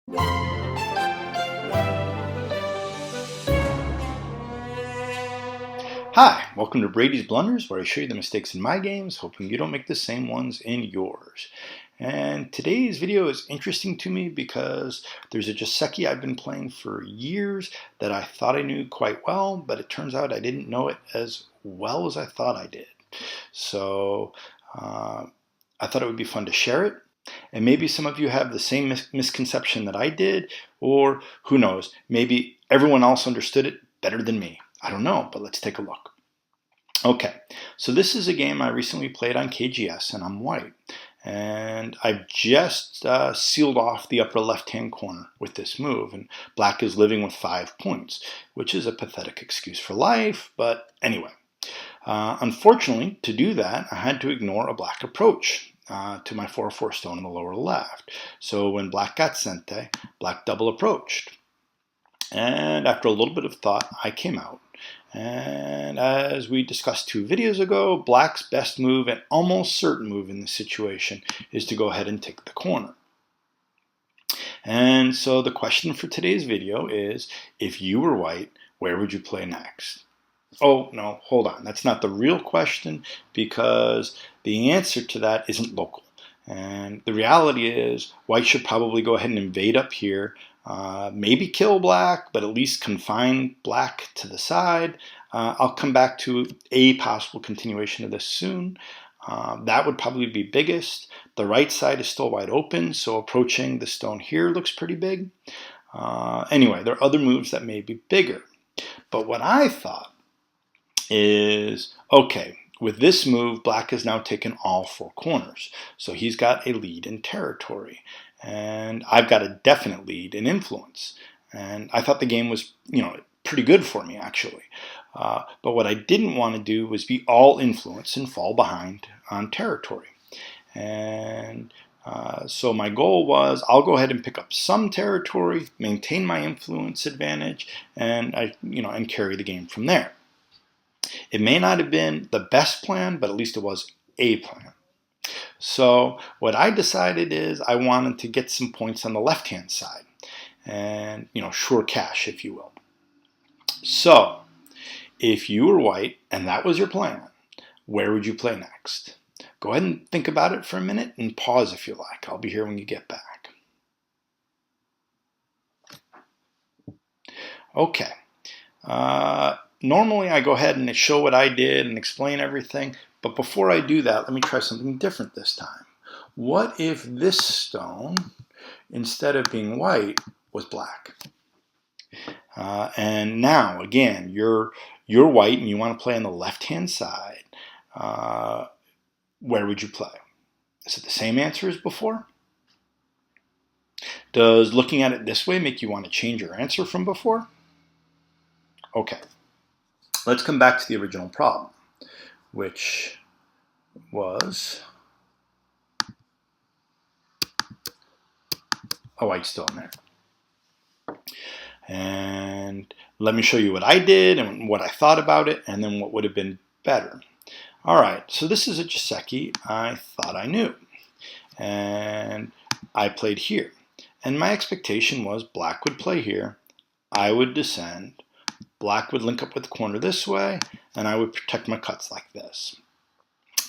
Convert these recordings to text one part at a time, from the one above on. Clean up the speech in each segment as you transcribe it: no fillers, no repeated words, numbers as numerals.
Hi, welcome to Brady's Blunders, where I show you the mistakes in my games, hoping you don't make the same ones in yours. And today's video is interesting to me because there's a joseki I've been playing for years that I thought I knew quite well, but it turns out I didn't know it as well as I thought I did. So I thought it would be fun to share it. And maybe some of you have the same misconception that I did, or who knows, maybe everyone else understood it better than me. I don't know, but let's take a look. Okay, so this is a game I recently played on KGS, and I'm white. And I've just sealed off the upper left-hand corner with this move, and black is living with 5 points, which is a pathetic excuse for life, but anyway. Unfortunately, to do that, I had to ignore a black approach to my 4/4 stone in the lower left. So when black got sente, black double approached. And after a little bit of thought, I came out. And as we discussed 2 videos ago, black's best move and almost certain move in this situation is to go ahead and take the corner. And so the question for today's video is, if you were white, where would you play next? Oh, no, hold on. That's not the real question, because the answer to that isn't local. And the reality is, white should probably go ahead and invade up here, maybe kill black, but at least confine black to the side. I'll come back to a possible continuation of this soon. That would probably be biggest. The right side is still wide open, so approaching the stone here looks pretty big. Anyway, there are other moves that may be bigger. But what I thought is, okay, with this move, black has now taken all 4 corners. So he's got a lead in territory. And I've got a definite lead in influence. And I thought the game was, pretty good for me, actually. But what I didn't want to do was be all influence and fall behind on territory. And so my goal was, I'll go ahead and pick up some territory, maintain my influence advantage, and and carry the game from there. It may not have been the best plan, but at least it was a plan. So what I decided is I wanted to get some points on the left-hand side and, sure cash, if you will. So if you were white and that was your plan, where would you play next? Go ahead and think about it for a minute and pause if you like. I'll be here when you get back. Okay. Normally I go ahead and show what I did and explain everything, but before I do that, let me try something different this time. What if this stone, instead of being white, was black? And now, again, you're white and you want to play on the left-hand side. Where would you play? Is it the same answer as before? Does looking at it this way make you want to change your answer from before? Okay. Let's come back to the original problem, which was a white stone there. And let me show you what I did and what I thought about it, and then what would have been better. All right, so this is a joseki I thought I knew. And I played here. And my expectation was black would play here, I would descend, black would link up with the corner this way, and I would protect my cuts like this.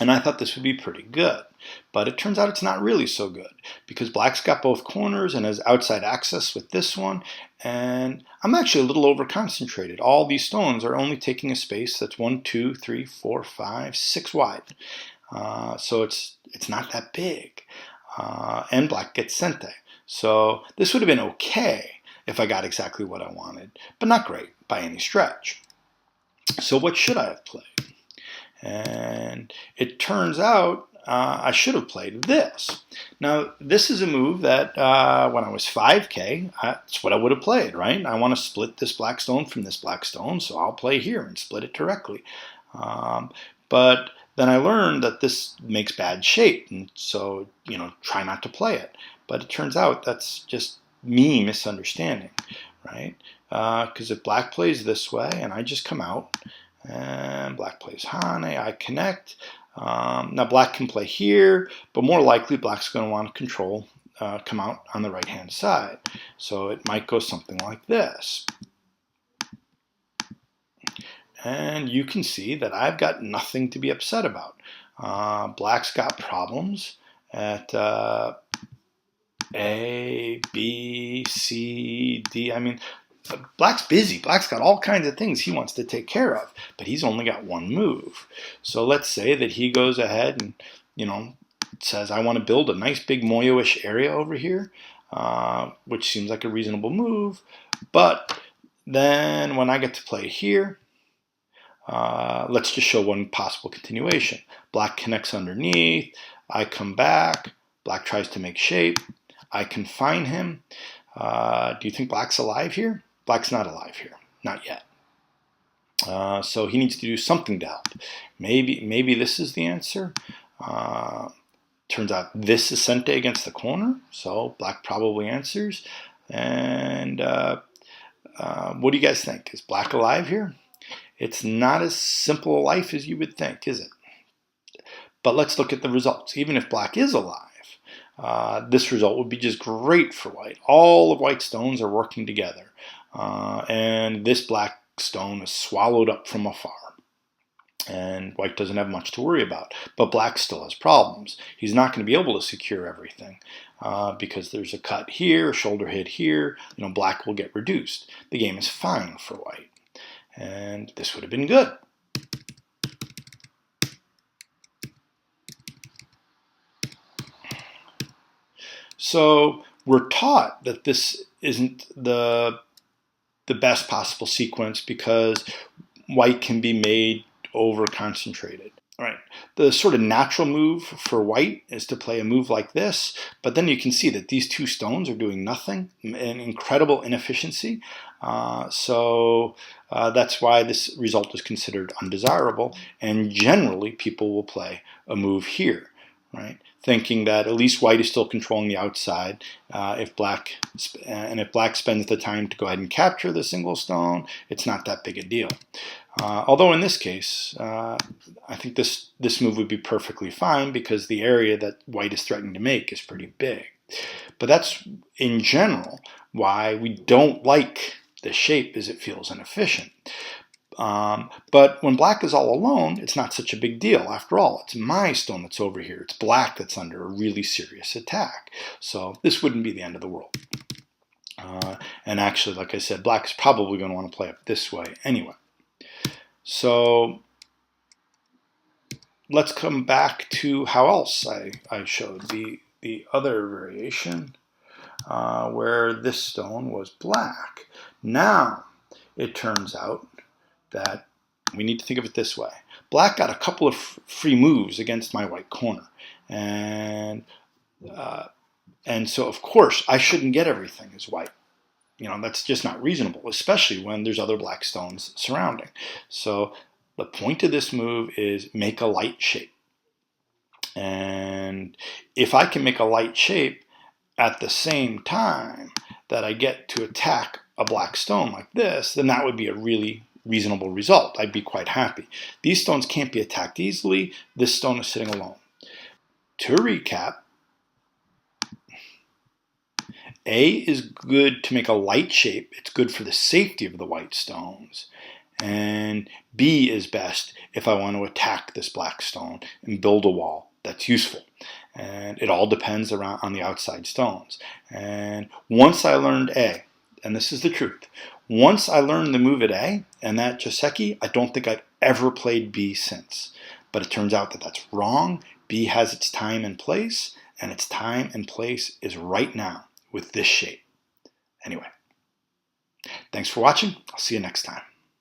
And I thought this would be pretty good. But it turns out it's not really so good, because black's got both corners and has outside access with this one. And I'm actually a little over-concentrated. All these stones are only taking a space that's 1, 2, 3, 4, 5, 6 wide. So it's not that big. And black gets sente. So this would have been okay if I got exactly what I wanted, but not great by any stretch. So what should I have played? And it turns out I should have played this. Now, this is a move that when I was 5K, that's what I would have played, right? I want to split this black stone from this black stone, so I'll play here and split it directly. But then I learned that this makes bad shape, and so, try not to play it. But it turns out that's just me misunderstanding, right? Because if black plays this way and I just come out, and black plays Hane, I connect. Now black can play here, but more likely black's going to want to control come out on the right-hand side. So it might go something like this. And you can see that I've got nothing to be upset about. Black's got problems at A, B, C, D. I mean, Black's busy. Black's got all kinds of things he wants to take care of, but he's only got one move. So let's say that he goes ahead and, says, I want to build a nice big Moyo-ish area over here, which seems like a reasonable move. But then when I get to play here, let's just show one possible continuation. Black connects underneath. I come back. Black tries to make shape. I confine him. Do you think Black's alive here? Black's not alive here. Not yet. So he needs to do something to help. Maybe this is the answer. Turns out this is sente against the corner, so Black probably answers. And what do you guys think? Is Black alive here? It's not as simple a life as you would think, is it? But let's look at the results. Even if Black is alive, this result would be just great for White. All of White's stones are working together. And this Black stone is swallowed up from afar. And White doesn't have much to worry about. But Black still has problems. He's not going to be able to secure everything because there's a cut here, a shoulder hit here. Black will get reduced. The game is fine for White. And this would have been good. So we're taught that this isn't the best possible sequence because White can be made over-concentrated. All right. The sort of natural move for White is to play a move like this, but then you can see that these two stones are doing nothing, an incredible inefficiency. So that's why this result is considered undesirable, and generally people will play a move here, right? Thinking that at least White is still controlling the outside. If Black spends the time to go ahead and capture the single stone, it's not that big a deal. Although in this case, I think this move would be perfectly fine because the area that White is threatening to make is pretty big. But that's, in general, why we don't like this shape, is it feels inefficient. But when Black is all alone, it's not such a big deal. After all, it's my stone that's over here. It's Black that's under a really serious attack. So this wouldn't be the end of the world. And actually, like I said, Black is probably going to want to play up this way anyway. So let's come back to how else I showed the other variation where this stone was Black. Now it turns out that we need to think of it this way. Black got a couple of free moves against my White corner. And so, of course, I shouldn't get everything as White. That's just not reasonable, especially when there's other Black stones surrounding. So the point of this move is make a light shape. And if I can make a light shape at the same time that I get to attack a Black stone like this, then that would be a really reasonable result. I'd be quite happy. These stones can't be attacked easily. This stone is sitting alone. To recap, A is good to make a light shape. It's good for the safety of the White stones. And B is best if I want to attack this Black stone and build a wall that's useful. And it all depends on the outside stones. And once I learned A, and this is the truth, once I learned the move at A and that joseki, I don't think I've ever played B since. But it turns out that that's wrong. B has its time and place, and its time and place is right now with this shape. Anyway, thanks for watching. I'll see you next time.